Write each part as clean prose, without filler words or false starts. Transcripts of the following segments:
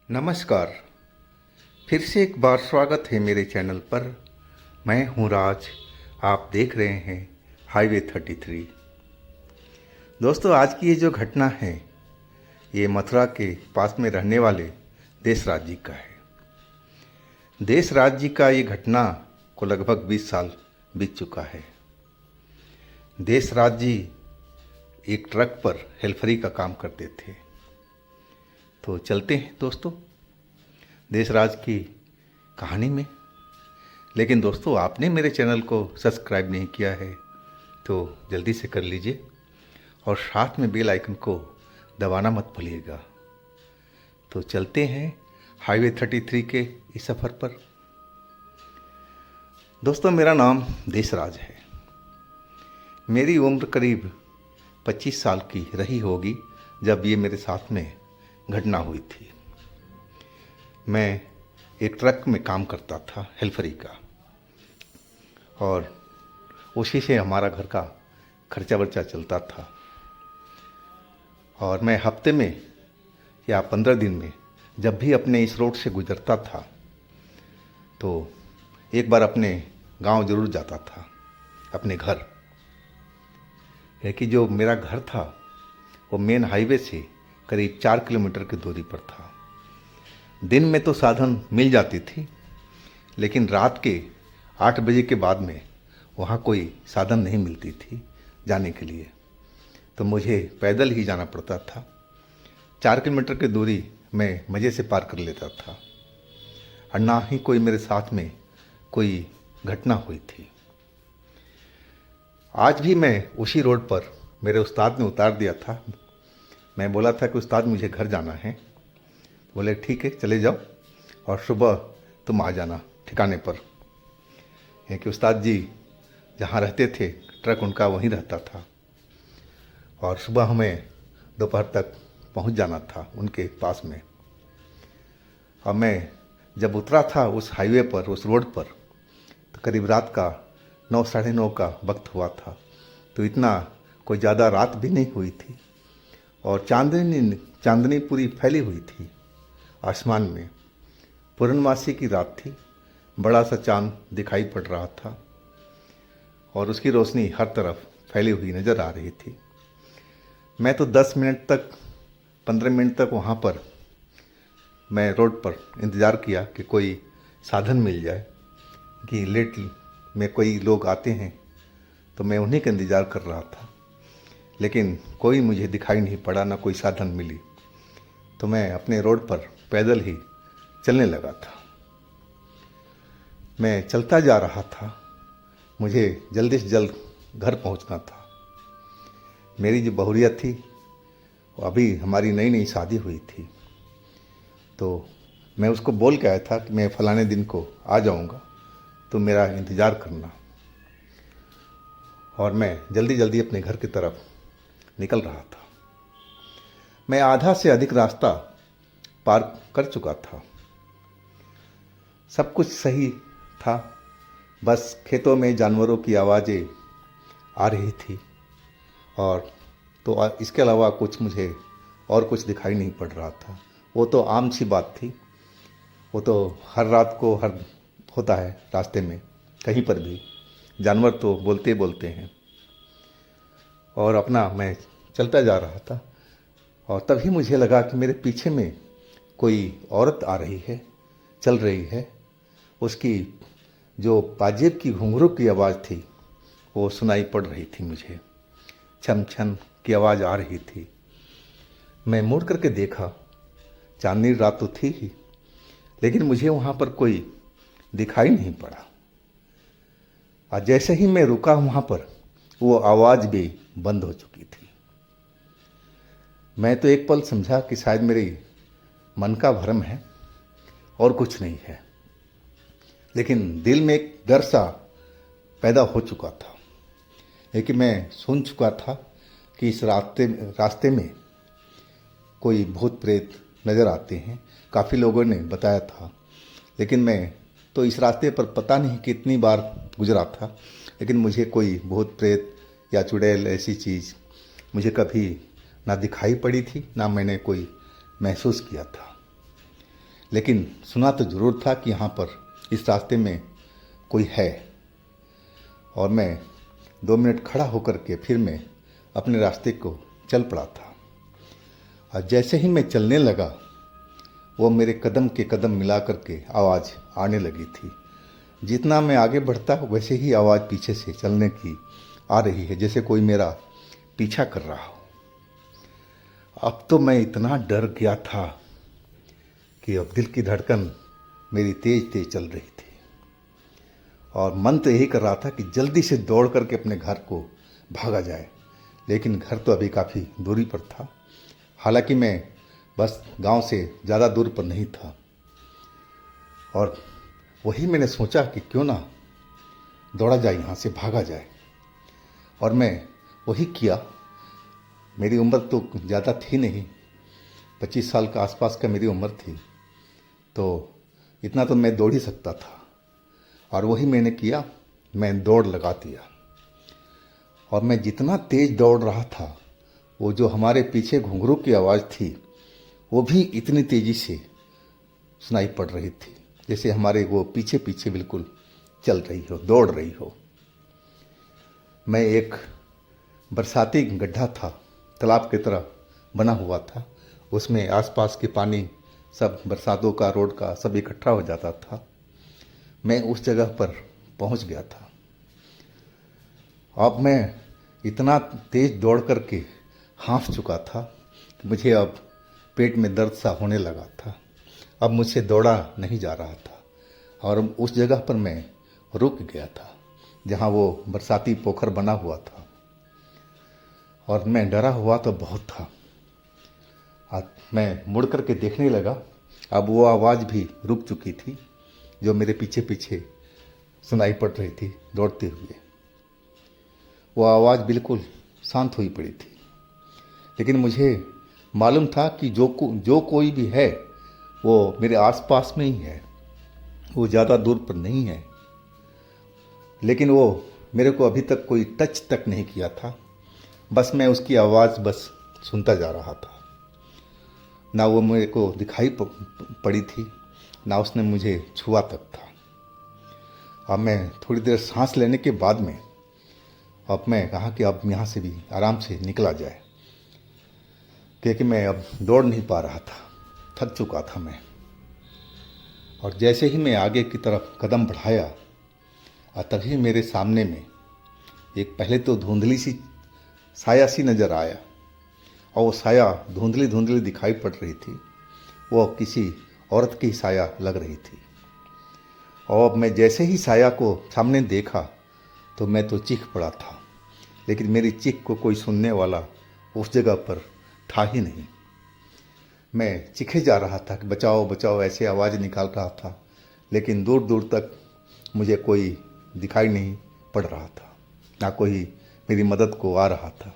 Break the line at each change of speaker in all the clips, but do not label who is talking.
नमस्कार। फिर से एक बार स्वागत है मेरे चैनल पर। मैं हूं राज। आप देख रहे हैं हाईवे 33। दोस्तों, आज की ये जो घटना है ये मथुरा के पास में रहने वाले देशराज जी का है। देशराज जी का ये घटना को लगभग 20 साल बीत चुका है। देशराज जी एक ट्रक पर हेल्फरी का काम करते थे। तो चलते हैं दोस्तों देशराज की कहानी में। लेकिन दोस्तों, आपने मेरे चैनल को सब्सक्राइब नहीं किया है तो जल्दी से कर लीजिए और साथ में बेल आइकन को दबाना मत भूलिएगा। तो चलते हैं हाईवे 33 के इस सफ़र पर। दोस्तों, मेरा नाम देशराज है। मेरी उम्र करीब 25 साल की रही होगी जब ये मेरे साथ में घटना हुई थी। मैं एक ट्रक में काम करता था हेल्फरी का, और उसी से हमारा घर का खर्चा वर्चा चलता था। और मैं हफ्ते में या 15 दिन में जब भी अपने इस रोड से गुजरता था तो एक बार अपने गांव ज़रूर जाता था, अपने घर। है कि जो मेरा घर था वो मेन हाईवे से करीब 4 किलोमीटर की दूरी पर था। दिन में तो साधन मिल जाती थी, लेकिन रात के 8 बजे के बाद में वहाँ कोई साधन नहीं मिलती थी जाने के लिए, तो मुझे पैदल ही जाना पड़ता था। 4 किलोमीटर की दूरी मैं मज़े से पार कर लेता था, और ना ही कोई मेरे साथ में कोई घटना हुई थी। आज भी मैं उसी रोड पर मेरे उस्ताद ने उतार दिया था। मैं बोला था कि उस्ताद मुझे घर जाना है। बोले ठीक है चले जाओ, और सुबह तुम आ जाना ठिकाने पर। है कि उस्ताद जी जहाँ रहते थे ट्रक उनका वहीं रहता था, और सुबह हमें दोपहर तक पहुंच जाना था उनके पास में। और मैं जब उतरा था उस हाईवे पर, उस रोड पर, तो करीब रात का 9 साढ़े 9 का वक्त हुआ था। तो इतना कोई ज़्यादा रात भी नहीं हुई थी, और चांदनी पूरी फैली हुई थी आसमान में। पूर्णमासी की रात थी, बड़ा सा चांद दिखाई पड़ रहा था, और उसकी रोशनी हर तरफ फैली हुई नज़र आ रही थी। मैं तो 10 मिनट तक 15 मिनट तक वहाँ पर मैं रोड पर इंतज़ार किया कि कोई साधन मिल जाए, कि लेट में कोई लोग आते हैं, तो मैं उन्हीं का इंतज़ार कर रहा था। लेकिन कोई मुझे दिखाई नहीं पड़ा, ना कोई साधन मिली। तो मैं अपने रोड पर पैदल ही चलने लगा था। मैं चलता जा रहा था, मुझे जल्दी से जल्द घर पहुंचना था। मेरी जो बहुरिया थी वो अभी हमारी नई नई शादी हुई थी, तो मैं उसको बोल के आया था कि मैं फ़लाने दिन को आ जाऊंगा, तो मेरा इंतज़ार करना। और मैं जल्दी जल्दी अपने घर की तरफ निकल रहा था। मैं आधा से अधिक रास्ता पार कर चुका था। सब कुछ सही था, बस खेतों में जानवरों की आवाज़ें आ रही थी, और तो इसके अलावा कुछ मुझे और कुछ दिखाई नहीं पड़ रहा था। वो तो आम सी बात थी, वो तो हर रात को हर होता है रास्ते में, कहीं पर भी जानवर तो बोलते बोलते हैं। और अपना मैं चलता जा रहा था, और तभी मुझे लगा कि मेरे पीछे में कोई औरत आ रही है, चल रही है। उसकी जो पाजेब की घुंघरू की आवाज़ थी वो सुनाई पड़ रही थी मुझे, छम छम की आवाज़ आ रही थी। मैं मुड़ करके देखा, चांदनी रात तो थी ही, लेकिन मुझे वहाँ पर कोई दिखाई नहीं पड़ा। और जैसे ही मैं रुका वहाँ पर, वो आवाज़ भी बंद हो चुकी थी। मैं तो एक पल समझा कि शायद मेरी मन का भ्रम है और कुछ नहीं है, लेकिन दिल में एक डर सा पैदा हो चुका था। लेकिन मैं सुन चुका था कि इस रास्ते में कोई भूत प्रेत नज़र आते हैं, काफ़ी लोगों ने बताया था। लेकिन मैं तो इस रास्ते पर पता नहीं कितनी बार गुजरा था, लेकिन मुझे कोई भूत प्रेत या चुड़ैल ऐसी चीज़ मुझे कभी ना दिखाई पड़ी थी, ना मैंने कोई महसूस किया था। लेकिन सुना तो ज़रूर था कि यहाँ पर इस रास्ते में कोई है। और मैं 2 मिनट खड़ा होकर के फिर मैं अपने रास्ते को चल पड़ा था। और जैसे ही मैं चलने लगा, वो मेरे कदम के कदम मिला करके आवाज़ आने लगी थी। जितना मैं आगे बढ़ता वैसे ही आवाज़ पीछे से चलने की आ रही है, जैसे कोई मेरा पीछा कर रहा हो। अब तो मैं इतना डर गया था कि अब दिल की धड़कन मेरी तेज तेज चल रही थी और मन तो यही कर रहा था कि जल्दी से दौड़ करके अपने घर को भागा जाए। लेकिन घर तो अभी काफ़ी दूरी पर था। हालांकि मैं बस गांव से ज़्यादा दूर पर नहीं था। और वही मैंने सोचा कि क्यों ना दौड़ा जाए, यहाँ से भागा जाए। और मैं वही किया। मेरी उम्र तो ज़्यादा थी नहीं, 25 साल का आसपास का मेरी उम्र थी, तो इतना तो मैं दौड़ ही सकता था। और वही मैंने किया, मैं दौड़ लगा दिया। और मैं जितना तेज दौड़ रहा था, वो जो हमारे पीछे घुंघरू की आवाज़ थी वो भी इतनी तेज़ी से सुनाई पड़ रही थी, जैसे हमारे वो पीछे पीछे बिल्कुल चल रही हो, दौड़ रही हो। मैं एक बरसाती गड्ढा था, तालाब की तरह बना हुआ था। उसमें आसपास के पानी सब बरसातों का, रोड का सब इकट्ठा हो जाता था। मैं उस जगह पर पहुंच गया था। अब मैं इतना तेज दौड़ करके हाँफ चुका था कि मुझे अब पेट में दर्द सा होने लगा था। अब मुझसे दौड़ा नहीं जा रहा था। और उस जगह पर मैं रुक गया था जहाँ वो बरसाती पोखर बना हुआ था। और मैं डरा हुआ तो बहुत था। मैं मुड़ करके देखने लगा, अब वो आवाज़ भी रुक चुकी थी जो मेरे पीछे पीछे सुनाई पड़ रही थी दौड़ते हुए। वो आवाज़ बिल्कुल शांत हुई पड़ी थी। लेकिन मुझे मालूम था कि जो कोई भी है वो मेरे आसपास में ही है, वो ज़्यादा दूर पर नहीं है। लेकिन वो मेरे को अभी तक कोई टच तक नहीं किया था। बस मैं उसकी आवाज़ बस सुनता जा रहा था। ना वो मेरे को दिखाई पड़ी थी, ना उसने मुझे छुआ तक था। अब मैं थोड़ी देर सांस लेने के बाद में अब मैं कहा कि अब यहाँ से भी आराम से निकला जाए, क्योंकि मैं अब दौड़ नहीं पा रहा था, थक चुका था मैं। और जैसे ही मैं आगे की तरफ कदम बढ़ाया, तभी मेरे सामने में एक पहले तो धुंधली सी साया सी नज़र आया। और वो साया धुंधली धुंधली दिखाई पड़ रही थी। वो किसी औरत की साया लग रही थी। और मैं जैसे ही साया को सामने देखा तो मैं तो चीख पड़ा था। लेकिन मेरी चीख को कोई सुनने वाला उस जगह पर था ही नहीं। मैं चीखे जा रहा था कि बचाओ बचाओ, ऐसे आवाज़ निकाल रहा था। लेकिन दूर दूर तक मुझे कोई दिखाई नहीं पड़ रहा था, ना कोई मेरी मदद को आ रहा था।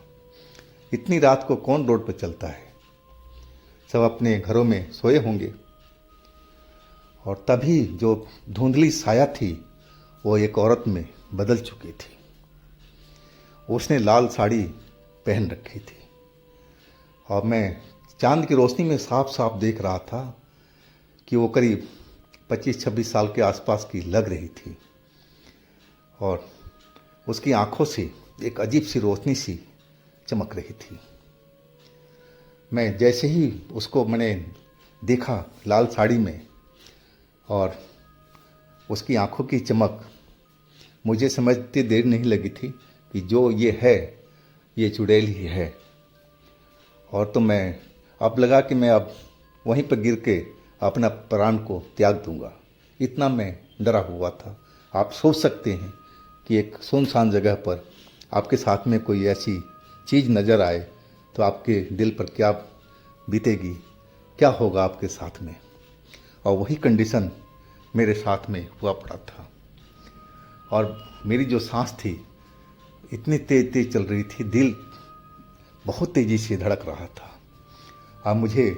इतनी रात को कौन रोड पर चलता है, सब अपने घरों में सोए होंगे। और तभी जो धुंधली साया थी वो एक औरत में बदल चुकी थी। उसने लाल साड़ी पहन रखी थी। और मैं चांद की रोशनी में साफ साफ देख रहा था कि वो करीब 25-26 साल के आसपास की लग रही थी। और उसकी आंखों से एक अजीब सी रोशनी सी चमक रही थी। मैं जैसे ही उसको मैंने देखा लाल साड़ी में और उसकी आंखों की चमक, मुझे समझते देर नहीं लगी थी कि जो ये है ये चुड़ैल ही है। और तो मैं अब लगा कि मैं अब वहीं पर गिर के अपना प्राण को त्याग दूंगा, इतना मैं डरा हुआ था। आप सोच सकते हैं कि एक सुनसान जगह पर आपके साथ में कोई ऐसी चीज़ नज़र आए तो आपके दिल पर क्या बीतेगी, क्या होगा आपके साथ में। और वही कंडीशन मेरे साथ में हुआ पड़ा था। और मेरी जो सांस थी इतनी तेज तेज चल रही थी, दिल बहुत तेज़ी से धड़क रहा था। अब मुझे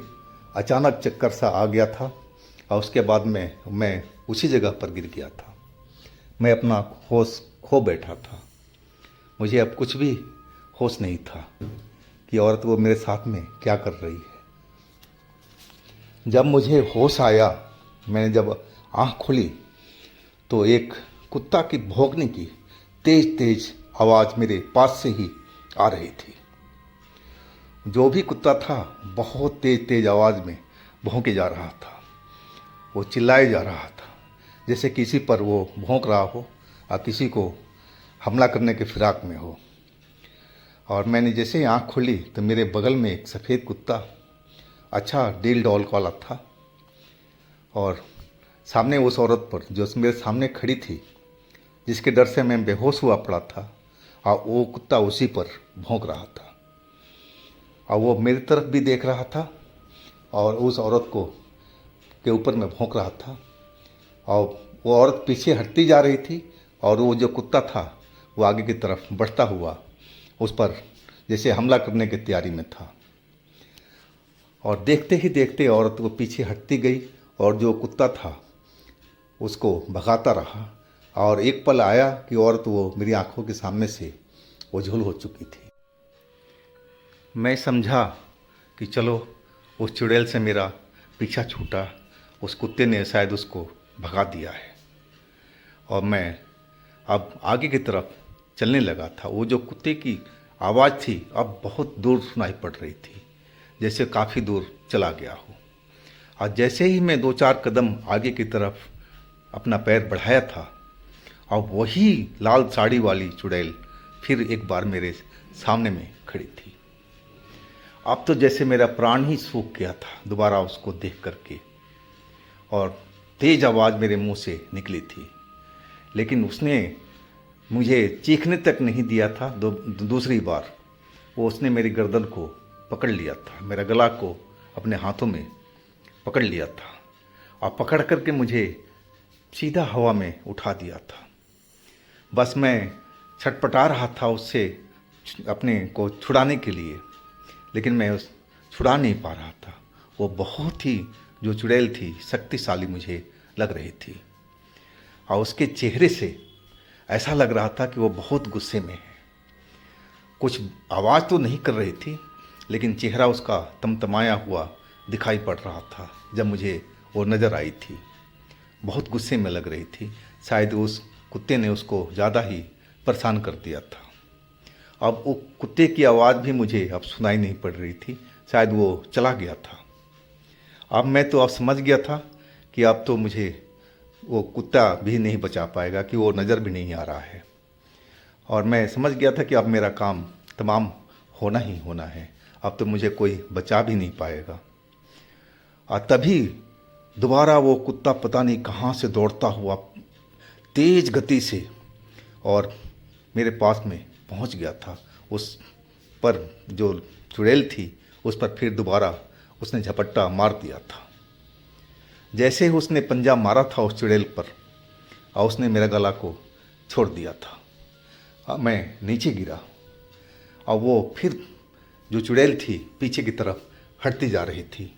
अचानक चक्कर सा आ गया था। और उसके बाद मैं उसी जगह पर गिर गया था। मैं अपना होश खो बैठा था। मुझे अब कुछ भी होश नहीं था कि औरत वो मेरे साथ में क्या कर रही है। जब मुझे होश आया मैंने जब आँख खोली तो एक कुत्ता की भौंकने की तेज तेज आवाज़ मेरे पास से ही आ रही थी। जो भी कुत्ता था बहुत तेज तेज आवाज़ में भौंके जा रहा था, वो चिल्लाए जा रहा था, जैसे किसी पर वो भौंक रहा हो और किसी को हमला करने के फिराक में हो। और मैंने जैसे ही आँख खोली तो मेरे बगल में एक सफ़ेद कुत्ता अच्छा डील डॉल वाला था, और सामने उस औरत पर जो मेरे सामने खड़ी थी, जिसके डर से मैं बेहोश हुआ पड़ा था, और वो कुत्ता उसी पर भौंक रहा था। और वो मेरी तरफ भी देख रहा था और उस औरत को के ऊपर में भौंक रहा था, और वो औरत पीछे हटती जा रही थी और वो जो कुत्ता था वो आगे की तरफ बढ़ता हुआ उस पर जैसे हमला करने की तैयारी में था। और देखते ही देखते औरत वो पीछे हटती गई और जो कुत्ता था उसको भगाता रहा, और एक पल आया कि औरत वो मेरी आंखों के सामने से ओझल हो चुकी थी। मैं समझा कि चलो उस चुड़ैल से मेरा पीछा छूटा, उस कुत्ते ने शायद उसको भगा दिया है। और मैं अब आगे की तरफ चलने लगा था। वो जो कुत्ते की आवाज़ थी अब बहुत दूर सुनाई पड़ रही थी, जैसे काफ़ी दूर चला गया हो। और जैसे ही मैं 2-4 कदम आगे की तरफ अपना पैर बढ़ाया था, और वही लाल साड़ी वाली चुड़ैल फिर एक बार मेरे सामने में खड़ी थी। अब तो जैसे मेरा प्राण ही सूख गया था दोबारा उसको देख करके, और तेज आवाज़ मेरे मुंह से निकली थी, लेकिन उसने मुझे चीखने तक नहीं दिया था। दूसरी बार वो उसने मेरी गर्दन को पकड़ लिया था, मेरा गला को अपने हाथों में पकड़ लिया था, और पकड़ करके मुझे सीधा हवा में उठा दिया था। बस मैं छटपटा रहा था उससे अपने को छुड़ाने के लिए, लेकिन मैं उस छुड़ा नहीं पा रहा था। वो बहुत ही जो चुड़ैल थी शक्तिशाली मुझे लग रही थी, और उसके चेहरे से ऐसा लग रहा था कि वो बहुत गुस्से में है। कुछ आवाज़ तो नहीं कर रही थी, लेकिन चेहरा उसका तमतमाया हुआ दिखाई पड़ रहा था जब मुझे वो नज़र आई थी। बहुत गुस्से में लग रही थी, शायद उस कुत्ते ने उसको ज़्यादा ही परेशान कर दिया था। अब वो कुत्ते की आवाज़ भी मुझे अब सुनाई नहीं पड़ रही थी, शायद वो चला गया था। अब मैं तो अब समझ गया था कि अब तो मुझे वो कुत्ता भी नहीं बचा पाएगा, कि वो नज़र भी नहीं आ रहा है। और मैं समझ गया था कि अब मेरा काम तमाम होना ही होना है, अब तो मुझे कोई बचा भी नहीं पाएगा। और तभी दोबारा वो कुत्ता पता नहीं कहाँ से दौड़ता हुआ तेज गति से और मेरे पास में पहुंच गया था। उस पर जो चुड़ैल थी उस पर फिर दोबारा उसने झपट्टा मार दिया था। जैसे ही उसने पंजा मारा था उस चुड़ैल पर, और उसने मेरा गला को छोड़ दिया था। मैं नीचे गिरा, और वो फिर जो चुड़ैल थी पीछे की तरफ हटती जा रही थी,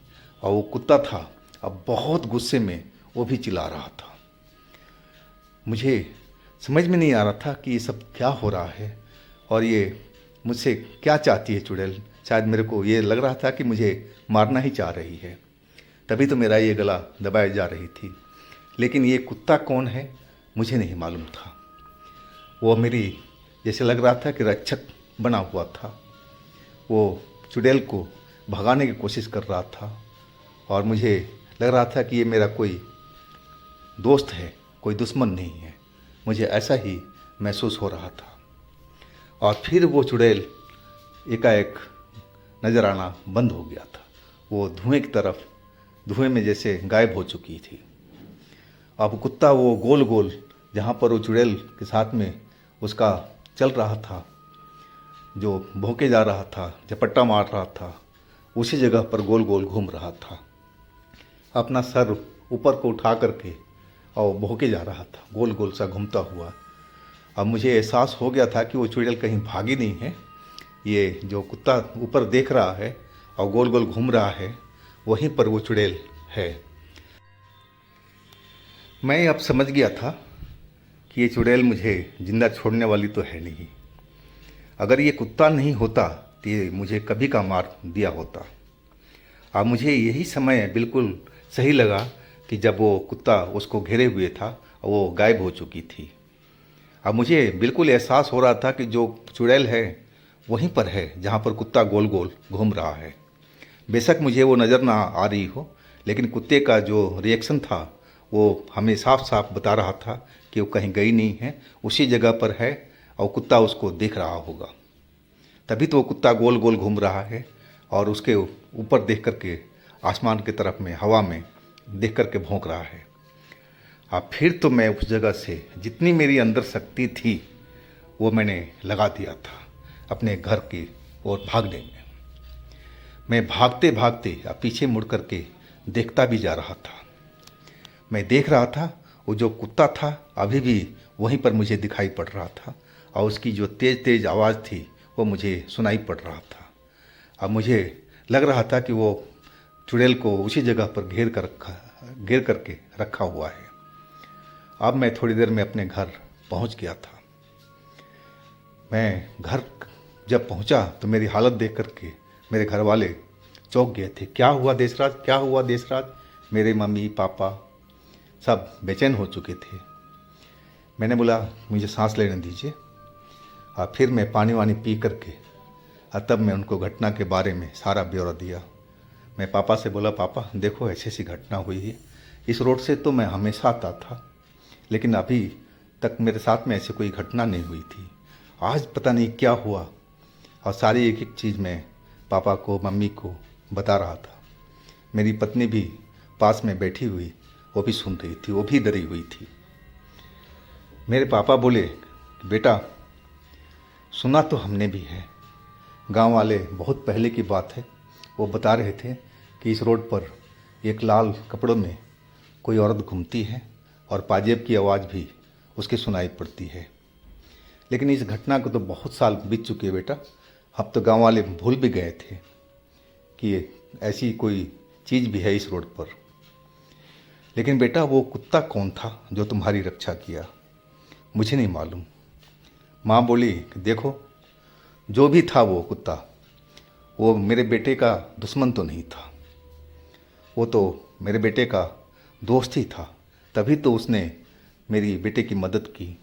और वो कुत्ता था अब बहुत गुस्से में वो भी चिल्ला रहा था। मुझे समझ में नहीं आ रहा था कि ये सब क्या हो रहा है, और ये मुझसे क्या चाहती है चुड़ैल। शायद मेरे को ये लग रहा था कि मुझे मारना ही चाह रही है, तभी तो मेरा ये गला दबाई जा रही थी। लेकिन ये कुत्ता कौन है मुझे नहीं मालूम था। वो मेरी जैसे लग रहा था कि रक्षक बना हुआ था। वो चुड़ैल को भगाने की कोशिश कर रहा था, और मुझे लग रहा था कि ये मेरा कोई दोस्त है, कोई दुश्मन नहीं है। मुझे ऐसा ही महसूस हो रहा था। और फिर वो चुड़ैल एकाएक नज़र आना बंद हो गया था। वो धुएं की तरफ, धुएं में जैसे गायब हो चुकी थी। अब कुत्ता वो गोल गोल जहाँ पर वो चुड़ैल के साथ में उसका चल रहा था, जो भौंके जा रहा था, झपट्टा मार रहा था, उसी जगह पर गोल गोल घूम रहा था, अपना सर ऊपर को उठा करके और भौंके जा रहा था गोल गोल सा घूमता हुआ। अब मुझे एहसास हो गया था कि वो चुड़ैल कहीं भागी नहीं है। ये जो कुत्ता ऊपर देख रहा है और गोल गोल घूम रहा है, वहीं पर वो चुड़ैल है। मैं अब समझ गया था कि ये चुड़ैल मुझे जिंदा छोड़ने वाली तो है नहीं। अगर ये कुत्ता नहीं होता तो ये मुझे कभी का मार दिया होता। अब मुझे यही समय बिल्कुल सही लगा कि जब वो कुत्ता उसको घेरे हुए था वो गायब हो चुकी थी। अब मुझे बिल्कुल एहसास हो रहा था कि जो चुड़ैल है वहीं पर है जहाँ पर कुत्ता गोल गोल घूम रहा है। बेशक मुझे वो नज़र ना आ रही हो, लेकिन कुत्ते का जो रिएक्शन था वो हमें साफ साफ बता रहा था कि वो कहीं गई नहीं है, उसी जगह पर है और कुत्ता उसको देख रहा होगा। तभी तो वो कुत्ता गोल गोल घूम रहा है और उसके ऊपर देख करके आसमान की तरफ में हवा में देख करके भौंक रहा है। अब फिर तो मैं उस जगह से जितनी मेरी अंदर शक्ति थी वो मैंने लगा दिया था अपने घर की ओर भागने में। मैं भागते भागते अब पीछे मुड़ करके देखता भी जा रहा था। मैं देख रहा था वो जो कुत्ता था अभी भी वहीं पर मुझे दिखाई पड़ रहा था और उसकी जो तेज़ तेज़ आवाज़ थी वो मुझे सुनाई पड़ रहा था। अब मुझे लग रहा था कि वो चुड़ैल को उसी जगह पर घेर करके रखा हुआ है। अब मैं थोड़ी देर में अपने घर पहुंच गया था। मैं घर जब पहुंचा तो मेरी हालत देख करके मेरे घर वाले चौंक गए थे। क्या हुआ देशराज, क्या हुआ देशराज? मेरे मम्मी पापा सब बेचैन हो चुके थे। मैंने बोला मुझे सांस लेने दीजिए और फिर मैं पानी वानी पी करके और तब मैं उनको घटना के बारे में सारा ब्यौरा दिया। मैं पापा से बोला पापा देखो ऐसी ऐसी घटना हुई है, इस रोड से तो मैं हमेशा आता था लेकिन अभी तक मेरे साथ में ऐसी कोई घटना नहीं हुई थी। आज पता नहीं क्या हुआ। और सारी एक एक चीज़ मैं पापा को मम्मी को बता रहा था। मेरी पत्नी भी पास में बैठी हुई वो भी सुन रही थी, वो भी डरी हुई थी। मेरे पापा बोले बेटा सुना तो हमने भी है, गांव वाले बहुत पहले की बात है, वो बता रहे थे कि इस रोड पर एक लाल कपड़ों में कोई औरत घूमती है और पाजेब की आवाज़ भी उसकी सुनाई पड़ती है। लेकिन इस घटना को तो बहुत साल बीत चुके हैं बेटा, अब तो गांव वाले भूल भी गए थे कि ऐसी कोई चीज़ भी है इस रोड पर। लेकिन बेटा वो कुत्ता कौन था जो तुम्हारी रक्षा किया? मुझे नहीं मालूम। माँ बोली कि देखो जो भी था वो कुत्ता, वो मेरे बेटे का दुश्मन तो नहीं था, वो तो मेरे बेटे का दोस्त ही था। तभी तो उसने मेरी बेटे की मदद की,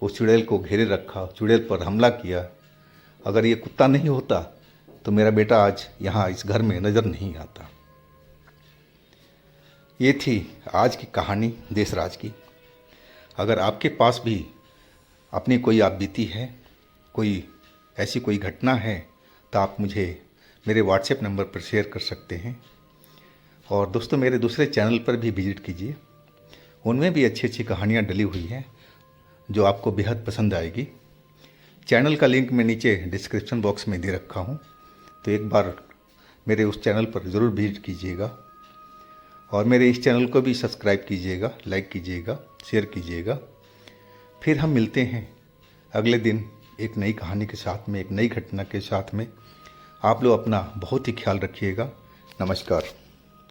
उस चुड़ैल को घेरे रखा, चुड़ैल पर हमला किया। अगर ये कुत्ता नहीं होता तो मेरा बेटा आज यहाँ इस घर में नज़र नहीं आता। ये थी आज की कहानी देशराज की। अगर आपके पास भी अपनी कोई आप बीती है, कोई ऐसी कोई घटना है तो आप मुझे मेरे व्हाट्सएप नंबर पर शेयर कर सकते हैं। और दोस्तों मेरे दूसरे चैनल पर भी विजिट कीजिए, उनमें भी अच्छी अच्छी कहानियाँ डली हुई हैं जो आपको बेहद पसंद आएगी। चैनल का लिंक मैं नीचे डिस्क्रिप्शन बॉक्स में दे रखा हूँ, तो एक बार मेरे उस चैनल पर ज़रूर विजिट कीजिएगा और मेरे इस चैनल को भी सब्सक्राइब कीजिएगा, लाइक कीजिएगा, शेयर कीजिएगा। फिर हम मिलते हैं अगले दिन एक नई कहानी के साथ में, एक नई घटना के साथ में। आप लोग अपना बहुत ही ख्याल रखिएगा। नमस्कार।